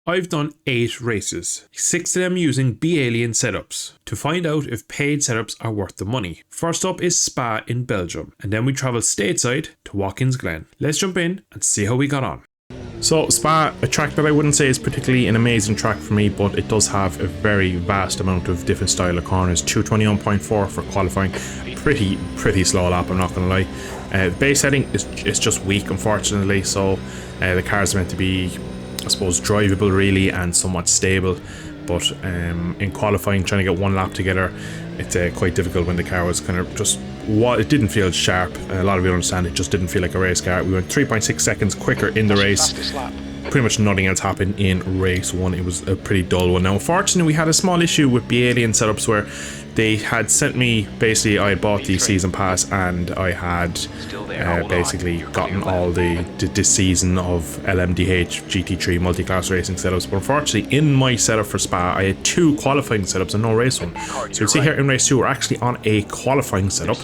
I've done 8 races, 6 of them using B-Alien setups, to find out if paid setups are worth the money. First up is Spa in Belgium, and then we travel stateside to Watkins Glen. Let's jump in and see how we got on. So Spa, a track that I wouldn't say is particularly an amazing track for me, but it does have a very vast amount of different style of corners. 221.4 for qualifying, pretty slow lap, I'm not gonna lie. Base setting is just weak, unfortunately, so the car is meant to be, I suppose, drivable really and somewhat stable, but in qualifying, trying to get one lap together, it's quite difficult when the car was kind of just it didn't feel sharp. A lot of you understand it just didn't feel like a race car. We went 3.6 seconds quicker in the race. Pretty much nothing else happened in race 1. It was a pretty dull one. Now, unfortunately, we had a small issue with the Alien setups where they had sent me, basically, I had bought the season pass and I had basically gotten all this season of LMDH GT3 multi-class racing setups. But unfortunately, in my setup for Spa, I had 2 qualifying setups and no race 1. So you see here in race 2, we're actually on a qualifying setup,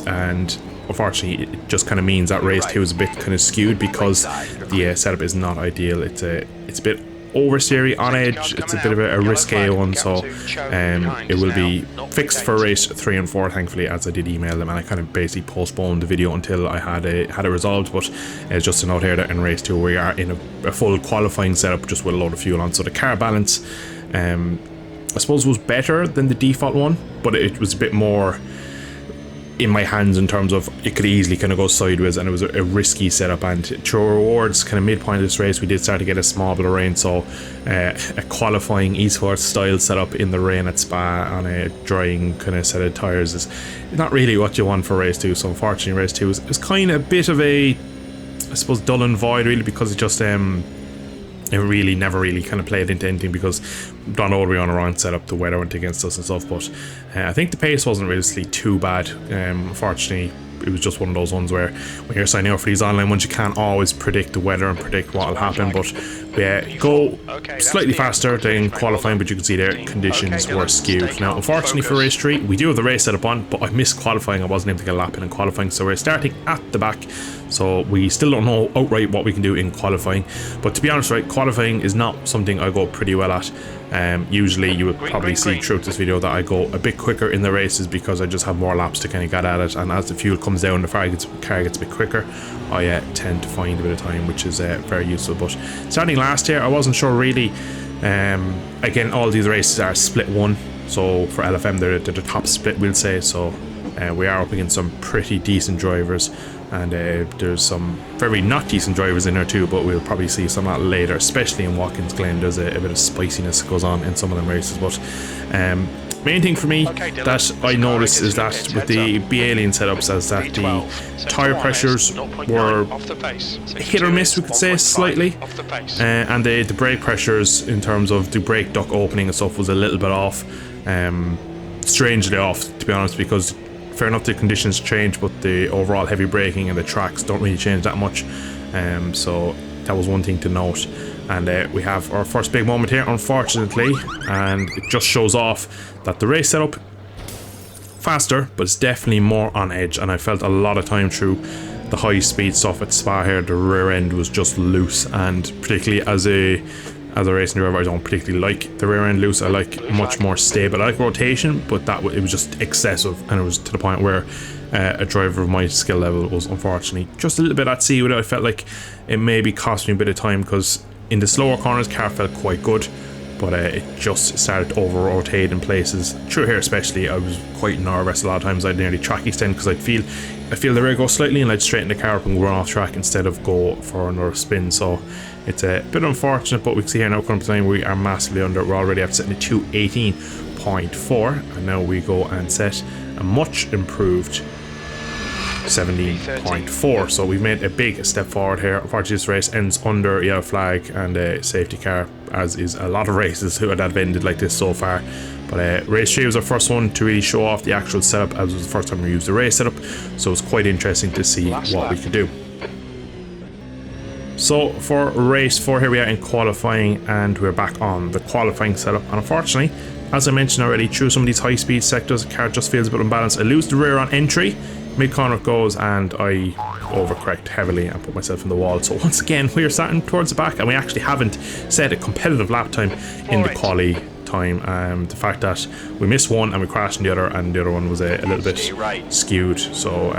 and unfortunately it just kind of means that race 2 is a bit kind of skewed because the setup is not ideal. It's a bit oversteery on edge. It's a bit of a risque one, so it will be fixed for race 3 and 4, thankfully, as I did email them, and I kind of basically postponed the video until I had it resolved. But it's just a note here that in race 2 we are in a full qualifying setup just with a load of fuel on, so the car balance I suppose was better than the default one, but it was a bit more in my hands in terms of it could easily kind of go sideways, and it was a risky setup. And through rewards kind of midpoint of this race, we did start to get a small bit of rain, so a qualifying esports style setup in the rain at Spa on a drying kind of set of tires is not really what you want for race 2. So unfortunately race 2 is kind of a bit of a, I suppose, dull and void really, because it just it really never really kind of played into anything, because don't know, we were on a wrong setup, the weather went against us and stuff. But I think the pace wasn't really too bad. Unfortunately, it was just one of those ones where when you're signing up for these online ones, you can't always predict the weather and predict what will happen. But go slightly faster than qualifying, but you can see their conditions were skewed. Now, unfortunately for race 3, we do have the race setup on, but I missed qualifying. I wasn't able to get a lap in qualifying, so we're starting at the back. So we still don't know outright what we can do in qualifying. But to be honest, right, qualifying is not something I go pretty well at. Usually you would probably see throughout this video that I go a bit quicker in the races because I just have more laps to kind of get at it, and as the fuel comes down, the car gets a bit quicker. I tend to find a bit of time, which is very useful. But starting last here, I wasn't sure really. Again, all these races are split 1, so for LFM they're the top split, we'll say. So we are up against some pretty decent drivers, and there's some very not decent drivers in there too, but we'll probably see some of that later, especially in Watkins Glen. There's a bit of spiciness that goes on in some of them races. But main thing for me that I noticed is that with the B-Alien setups, is that the tyre pressures were hit or miss, we could say, slightly, and the brake pressures in terms of the brake duct opening and stuff was a little bit off, strangely off, to be honest, because fair enough the conditions change, but the overall heavy braking and the tracks don't really change that much. So that was one thing to note. And we have our first big moment here, unfortunately, and it just shows off that the race setup faster, but it's definitely more on edge. And I felt a lot of time through the high speed stuff at Spa here, the rear end was just loose, and particularly as a racing driver, I don't particularly like the rear end loose. I like much more stable. I like rotation, but it was just excessive, and it was to the point where a driver of my skill level was unfortunately just a little bit at sea with it. I felt like it maybe cost me a bit of time, because in the slower corners, car felt quite good, but it just started to over rotate in places. Through here especially, I was quite nervous a lot of times. I'd nearly track extend because I feel the rear go slightly, and I'd straighten the car up and run off track instead of go for another spin. So it's a bit unfortunate, but we can see here now current time we are massively under. We're already up setting a 218.4, and now we go and set a much improved 17.4. so we've made a big step forward here. Unfortunately, this race ends under yellow flag and a safety car, as is a lot of races that have ended like this so far. But race 3 was our first one to really show off the actual setup, as it was the first time we used the race setup, so it's quite interesting to see what we could do. So for race 4 here we are in qualifying, and we're back on the qualifying setup, and unfortunately, as I mentioned already, through some of these high speed sectors, the car just feels a bit unbalanced. I lose the rear on entry, mid-corner it goes, and I overcorrect heavily and put myself in the wall. So once again, we are starting towards the back, and we actually haven't set a competitive lap time in the quali time. The fact that we missed one and we crashed in the other, and the other one was a little bit skewed. So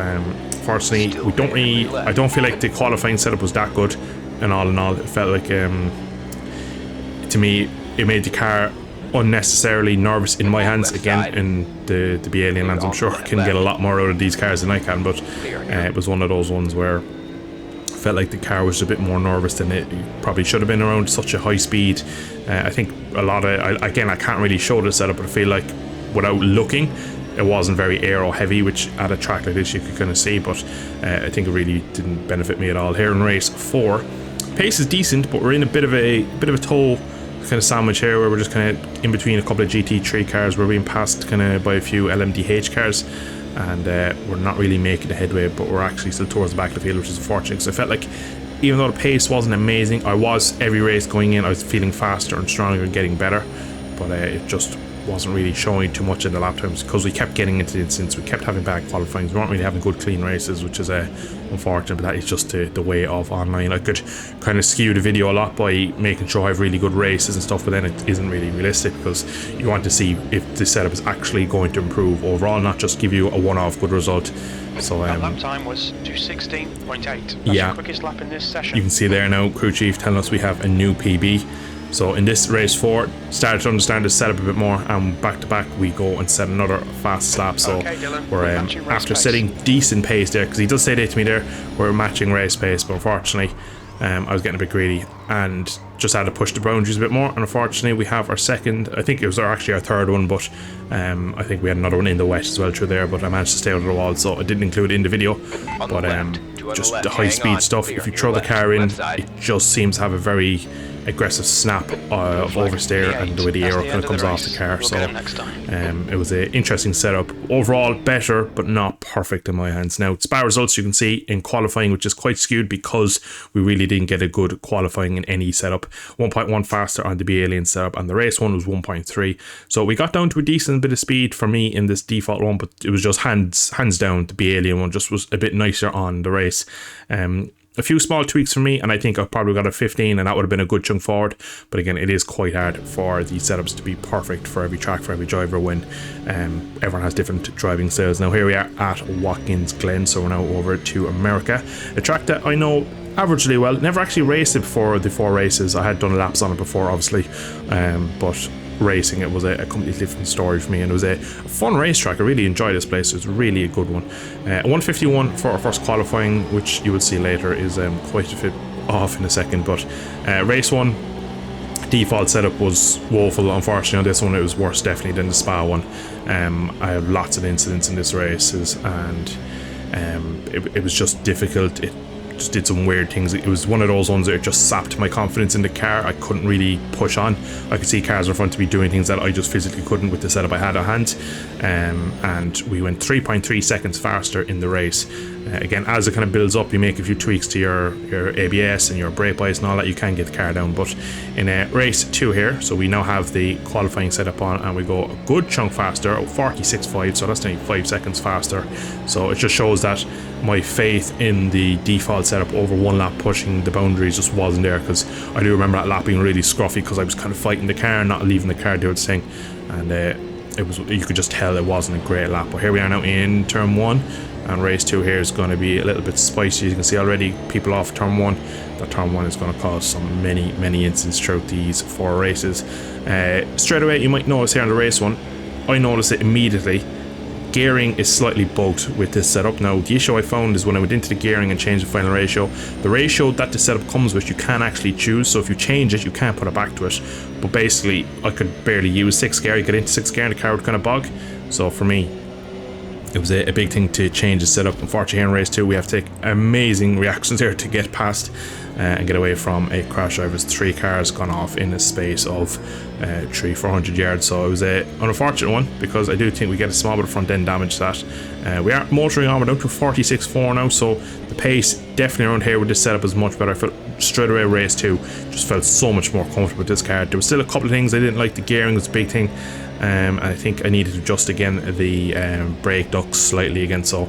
fortunately, I don't feel like the qualifying setup was that good. And all in all, it felt like to me it made the car unnecessarily nervous in my hands. Again, in the B-Alien lands, I'm sure I can get a lot more out of these cars than I can, but it was one of those ones where I felt like the car was a bit more nervous than it probably should have been around such a high speed. I think a lot of, again, I can't really show the setup, but I feel like without looking, it wasn't very aero heavy, which at a track like this you could kind of see, but I think it really didn't benefit me at all. Here in race 4, pace is decent, but we're in a bit of a tow kind of sandwich here, where we're just kind of in between a couple of GT3 cars. We're being passed kind of by a few LMDH cars, and we're not really making the headway, but we're actually still towards the back of the field, which is unfortunate, because I felt like even though the pace wasn't amazing, I was every race going in, I was feeling faster and stronger and getting better, but it just wasn't really showing too much in the lap times because we kept getting into the incidents, we kept having bad qualifying, we weren't really having good clean races, which is unfortunate, but that is just the way of online. I could kind of skew the video a lot by making sure I have really good races and stuff, but then it isn't really realistic, because you want to see if the setup is actually going to improve overall, not just give you a one-off good result. So lap time was 2:16.8. That's yeah, the quickest lap in this session. You can see there now, crew chief telling us we have a new PB. So in this race 4, started to understand the setup a bit more, and back to back we go and set another fast lap. So okay, Dylan, we're after setting decent pace there, because he does say that to me there, we're matching race pace, but unfortunately I was getting a bit greedy and just had to push the boundaries a bit more, and unfortunately we have our second, I think it was actually our third one, but I think we had another one in the wet as well through there, but I managed to stay out of the wall, so I didn't include it in the video. But just the high speed stuff, if you throw the car in, it just seems to have a very aggressive snap of oversteer, and the way the aero kind of comes off the car. So it was an interesting setup. Overall better, but not perfect in my hands. Now, Spa results you can see in qualifying, which is quite skewed because we really didn't get a good qualifying in any setup. 1.1 faster on the B-Alien setup, and the race one was 1.3. So we got down to a decent bit of speed for me in this default one, but it was just hands down the B-Alien one just was a bit nicer on the race. A few small tweaks for me, and I think I've probably got a 15, and that would have been a good chunk forward. But again, it is quite hard for these setups to be perfect for every track, for every driver, when everyone has different driving styles. Now here we are at Watkins Glen, so we're now over to America, a track that I know averagely well. Never actually raced it before the 4 races. I had done laps on it before, obviously, but racing it was a completely different story for me, and it was a fun racetrack. I really enjoyed this place. It was really a good one. 151 for our first qualifying, which you will see later is quite a bit off in a second, but race 1 default setup was woeful. Unfortunately on this one it was worse definitely than the Spa one. I have lots of incidents in this races, and it was just difficult. It just did some weird things. It was one of those ones that it just sapped my confidence in the car. I couldn't really push on. I could see cars in front of me doing things that I just physically couldn't with the setup I had at hand, and we went 3.3 seconds faster in the race. Again, as it kind of builds up, you make a few tweaks to your ABS and your brake bias and all that, you can get the car down. But in race 2 here, so we now have the qualifying setup on, and we go a good chunk faster, 46.5, so that's nearly 5 seconds faster. So it just shows that my faith in the default setup over one lap pushing the boundaries just wasn't there, because I do remember that lap being really scruffy because I was kind of fighting the car and not leaving the car do its thing, and it was, you could just tell it wasn't a great lap. But here we are now in turn 1, and race 2 here is going to be a little bit spicy. You can see already people off turn 1. That turn 1 is going to cause some many incidents throughout these 4 races. Straight away you might notice here on the race 1, I noticed it immediately. Gearing is slightly bugged with this setup. Now the issue I found is when I went into the gearing and changed the final ratio, the ratio that the setup comes with you can actually choose, so if you change it you can't put it back to it. But basically I could barely use 6th gear, get into 6th gear and the car would kind of bog. So for me it was a big thing to change the setup. Unfortunately here in race 2 we have to take amazing reactions here to get past and get away from a crash. Drivers 3 cars gone off in a space of 300-400 yards, so it was an unfortunate one because I do think we get a small bit of front end damage to that. We are motoring on, we're down to 46.4 now, so the pace definitely around here with this setup is much better. I felt straight away race 2 just felt so much more comfortable with this car. There was still a couple of things I didn't like. The gearing was a big thing, and I think I needed to adjust again the brake ducts slightly again, so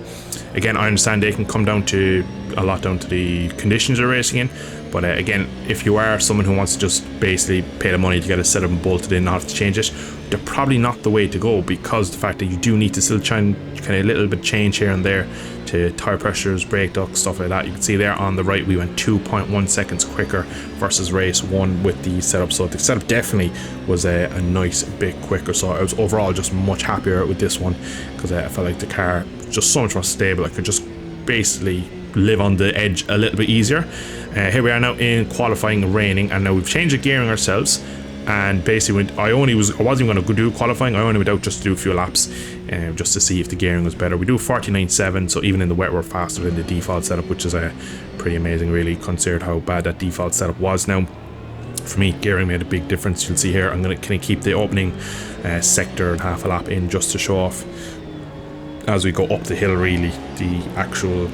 again, I understand they can come down to a lot down to the conditions you're racing in. But again, if you are someone who wants to just basically pay the money to get a setup and bolted in, not have to change it, they're probably not the way to go, because the fact that you do need to still try and kind of a little bit change here and there to tire pressures, brake ducts, stuff like that. You can see there on the right we went 2.1 seconds quicker versus race 1 with the setup. So the setup definitely was a nice bit quicker. So I was overall just much happier with this one, because I felt like the car was just so much more stable. I could just basically live on the edge a little bit easier. Here we are now in qualifying, raining, and now we've changed the gearing ourselves. And basically, I wasn't even going to do qualifying. I only went out just to do a few laps, just to see if the gearing was better. We do 49.7, so even in the wet we're faster than the default setup, which is pretty amazing, really, considered how bad that default setup was. Now, for me, gearing made a big difference. You'll see here, I'm going to kind of keep the opening sector and half a lap in just to show off as we go up the hill. Really, the actual,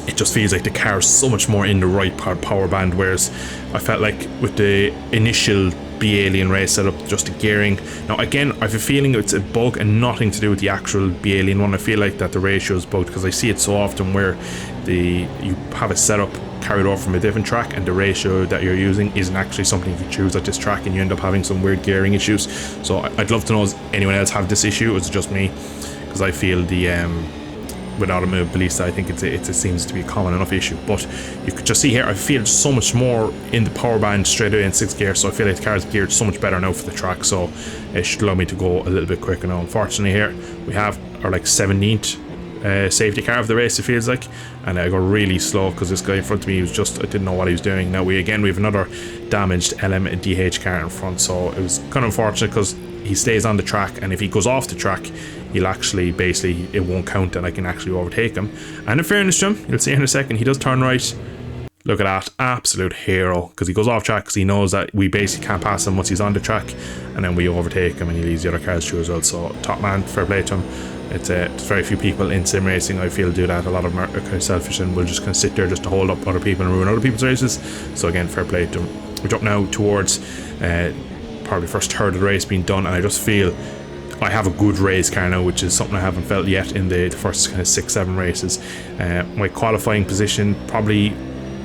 it just feels like the car is so much more in the right power band, whereas I felt like with the initial B-Alien race setup, just the gearing. Now again, I have a feeling it's a bug and nothing to do with the actual B-Alien one. I feel like that the ratio is bugged, because I see it so often where you have a setup carried over from a different track and the ratio that you're using isn't actually something you can choose at this track, and you end up having some weird gearing issues. So I'd love to know, does anyone else have this issue, or is it just me? Because I feel with Automobilista, I think it seems to be a common enough issue. But you could just see here, I feel so much more in the power band straight away in 6th gear, so I feel like the car is geared so much better now for the track, so it should allow me to go a little bit quicker now. Unfortunately here, we have our like 17th safety car of the race, it feels like, and I go really slow because this guy in front of me was just, I didn't know what he was doing. Now we have another damaged LMDH car in front, so it was kind of unfortunate because he stays on the track, and if he goes off the track, he'll actually basically, it won't count and I can actually overtake him. And in fairness to him, you'll see in a second, he does turn right. Look at that, absolute hero, because he goes off track because he knows that we basically can't pass him once he's on the track, and then we overtake him and he leaves the other cars through as well. So top man, fair play to him. It's very few people in sim racing, I feel, do that. A lot of them are kind of selfish and will just kind of sit there just to hold up other people and ruin other people's races. So again, fair play to him. We jump now towards probably first third of the race being done, and I just feel I have a good race car now, which is something I haven't felt yet in the first kind of 6-7 races. My qualifying position probably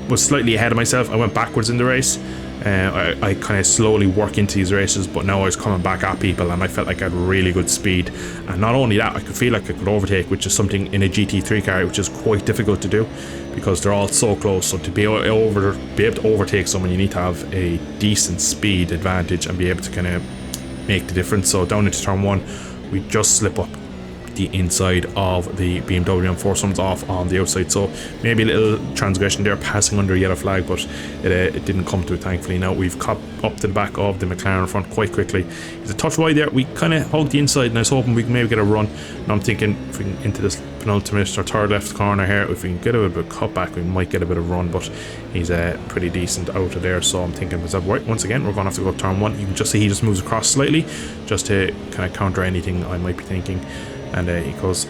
was slightly ahead of myself. I went backwards in the race. I kind of slowly work into these races, but now I was coming back at people and I felt like I had really good speed. And not only that, I could feel like I could overtake, which is something in a GT3 car which is quite difficult to do because they're all so close. So to be able to overtake someone, you need to have a decent speed advantage and be able to kind of make the difference. So down into turn 1, we just slip up the inside of the BMW and force someone's off on the outside, so maybe a little transgression there, passing under a yellow flag, but it didn't come to it, thankfully. Now we've caught up to the back of the McLaren front quite quickly. It's a touch wide there. We kind of hugged the inside and I was hoping we can maybe get a run. Now I'm thinking if we can into this penultimate or third left corner here, if we can get a bit of a cutback, we might get a bit of run, but he's pretty decent out of there. So I'm thinking, right, once again we're going to have to go turn 1. You can just see he just moves across slightly just to kind of counter anything I might be thinking. And he goes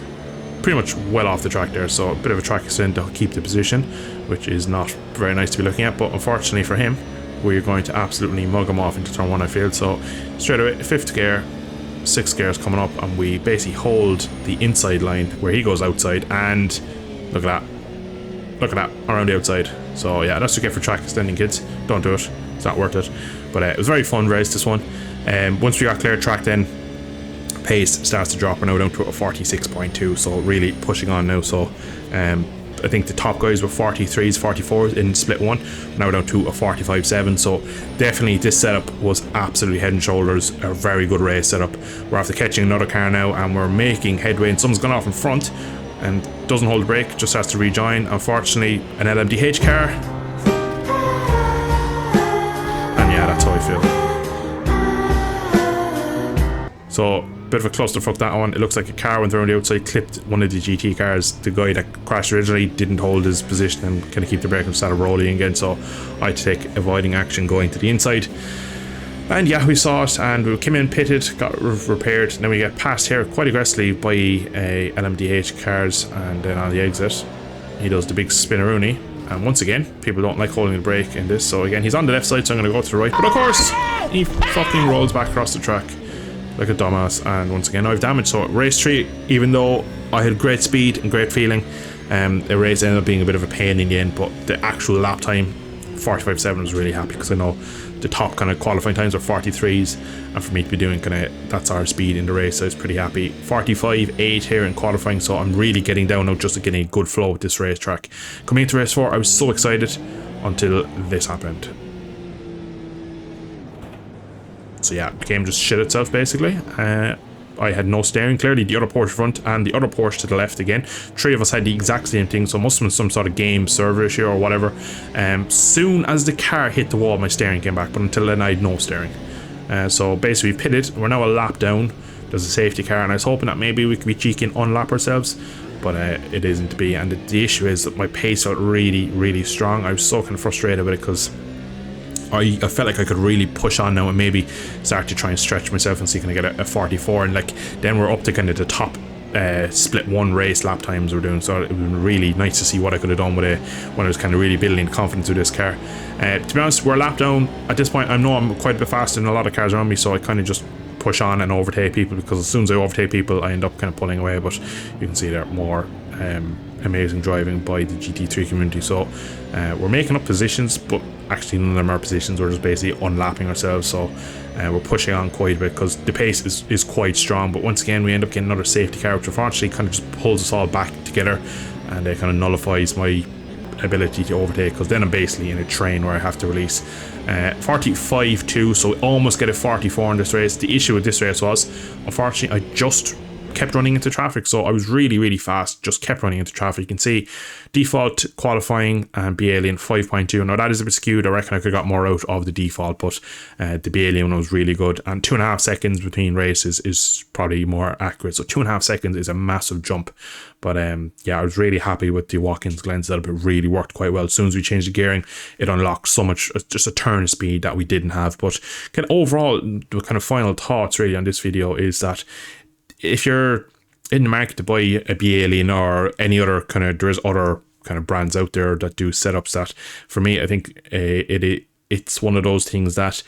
pretty much well off the track there, so a bit of a track accident to keep the position, which is not very nice to be looking at. But unfortunately for him, we're going to absolutely mug him off into turn 1, I feel. So straight away, 5th gear, 6th gear is coming up, and we basically hold the inside line where he goes outside, and look at that, around the outside. So yeah, that's what you get for track extending, kids. Don't do it, it's not worth it. But it was a very fun race, this one. Once we got clear track, then pace starts to drop. We're now down to a 46.2, so really pushing on now. So I think the top guys were 43s, 44s in split 1. Now we're down to a 45.7, so definitely this setup was absolutely head and shoulders a very good race setup. We're after catching another car now and we're making headway, and someone's gone off in front and doesn't hold the brake, just has to rejoin. Unfortunately, an LMDH car, and yeah, that's how I feel. So bit of a clusterfuck, that one. It looks like a car went around the outside, clipped one of the GT cars. The guy that crashed originally didn't hold his position and kind of keep the brake and started rolling again, so I had to take avoiding action going to the inside. And yeah, we saw it and we came in, pitted, got repaired, and then we get passed here quite aggressively by LMDH cars, and then on the exit he does the big spinneroonie. And once again, people don't like holding the brake in this, so again he's on the left side, so I'm going to go to the right, but of course he fucking rolls back across the track. like a dumbass, and once again I've damaged. So race 3, even though I had great speed and great feeling, the race ended up being a bit of a pain in the end, but the actual lap time 45.7 was really happy, because I know the top kind of qualifying times are 43s, and for me to be doing kind of that's our speed in the race, so I was pretty happy. 45.8 here in qualifying, so I'm really getting down now just to getting a good flow with this racetrack. Coming into race 4, I was so excited until this happened. So yeah, the game just shit itself basically. I had no steering, clearly the other Porsche front and the other Porsche to the left again. 3 of us had the exact same thing, so it must have been some sort of game server issue or whatever. Soon as the car hit the wall, my steering came back, but until then I had no steering. So basically we pitted, we're now a lap down, there's a safety car, and I was hoping that maybe we could be cheeky and unlap ourselves, but it isn't to be. And the issue is that my pace felt really strong. I was so kind of frustrated with it, because I felt like I could really push on now and maybe start to try and stretch myself and see can I get a 44, and like then we're up to kind of the top split 1 race lap times we're doing, so it would be really nice to see what I could have done with it when I was kind of really building confidence with this car. To be honest, we're a lap down at this point. I know I'm quite a bit faster than a lot of cars around me, so I kind of just push on and overtake people, because as soon as I overtake people I end up kind of pulling away. But you can see there more amazing driving by the GT3 community. So we're making up positions, but actually none of them are positions, we're just basically unlapping ourselves. So we're pushing on quite a bit because the pace is quite strong, but once again we end up getting another safety car, which unfortunately kind of just pulls us all back together, and it kind of nullifies my ability to overtake, because then I'm basically in a train where I have to release 45.2, so almost get a 44 in this race. The issue with this race was, unfortunately, I just kept running into traffic, so I was really fast, just kept running into traffic. You can see default qualifying and B-Alien 5.2. Now that is a bit skewed. I reckon I could have got more out of the default, but the B-Alien one was really good, and 2.5 seconds between races is probably more accurate. So 2.5 seconds is a massive jump. But yeah, I was really happy with the Watkins Glen setup. It really worked quite well. As soon as we changed the gearing, it unlocked so much, just a turn of speed that we didn't have. But kind of overall, the kind of final thoughts really on this video is that if you're in the market to buy a B-Alien or any other kind of, there's other kind of brands out there that do setups that, for me, I think it's one of those things that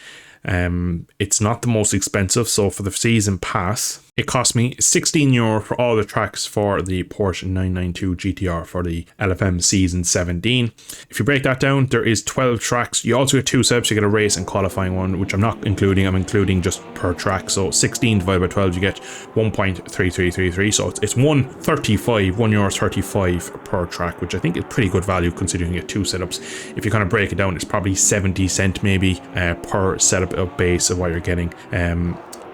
it's not the most expensive. So for the season pass, it cost me €16 for all the tracks for the Porsche 992 GTR for the LFM season 17. If you break that down, there is 12 tracks. You also get 2 setups. You get a race and qualifying one, which I'm not including. I'm including just per track. So 16 divided by 12, you get 1.3333. So it's €1.35 per track, which I think is pretty good value considering you get 2 setups. If you kind of break it down, it's probably 70 cents maybe per setup of base of what you're getting.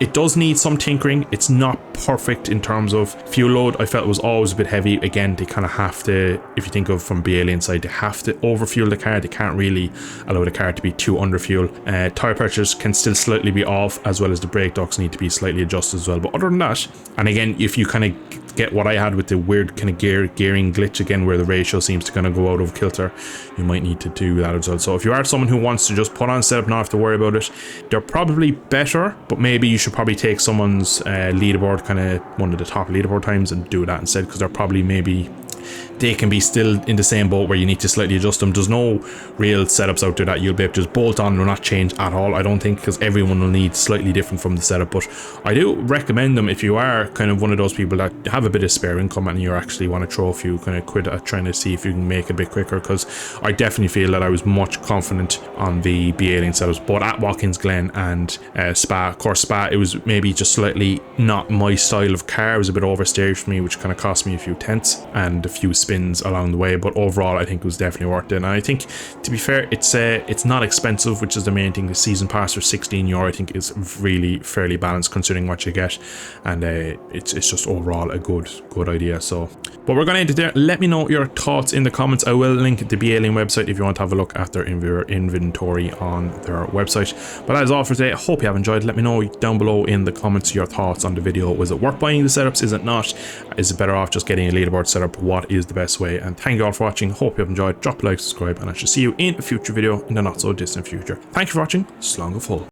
It does need some tinkering. It's not perfect in terms of fuel load. I felt it was always a bit heavy. Again, they kind of have to, if you think of from B-Alien side, they have to overfuel the car. They can't really allow the car to be too underfuel. Tire pressures can still slightly be off, as well as the brake ducts need to be slightly adjusted as well. But other than that, and again, if you kind of get what I had with the weird kind of gearing glitch again, where the ratio seems to kind of go out of kilter, you might need to do that as well. So if you are someone who wants to just put on setup, not have to worry about it, they're probably better, but maybe you should probably take someone's leaderboard, kind of one of the top leaderboard times, and do that instead, because they're probably maybe they can be still in the same boat where you need to slightly adjust them. There's no real setups out there that you'll be able to just bolt on and not change at all, I don't think, because everyone will need slightly different from the setup. But I do recommend them if you are kind of one of those people that have a bit of spare income and you actually want to throw a few kind of quid at trying to see if you can make it a bit quicker, because I definitely feel that I was much confident on the B-Alien setups, but at Watkins Glen and Spa. Of course, Spa, it was maybe just slightly not my style of car. It was a bit oversteered for me, which kind of cost me a few tenths and a few spins along the way, but overall I think it was definitely worth it. And I think, to be fair, it's not expensive, which is the main thing. The season pass for €16 I think is really fairly balanced considering what you get, and it's just overall a good idea. So, but we're going to end it there. Let me know your thoughts in the comments. I will link the B-Alien website if you want to have a look at their inventory on their website. But that is all for today. I hope you have enjoyed. Let me know down below in the comments your thoughts on the video. Was it worth buying the setups? Is it not? Is it better off just getting a leaderboard setup? What is the best way? And thank you all for watching. Hope you have enjoyed. Drop a like, subscribe, and I shall see you in a future video in the not so distant future. Thank you for watching. Slán go full.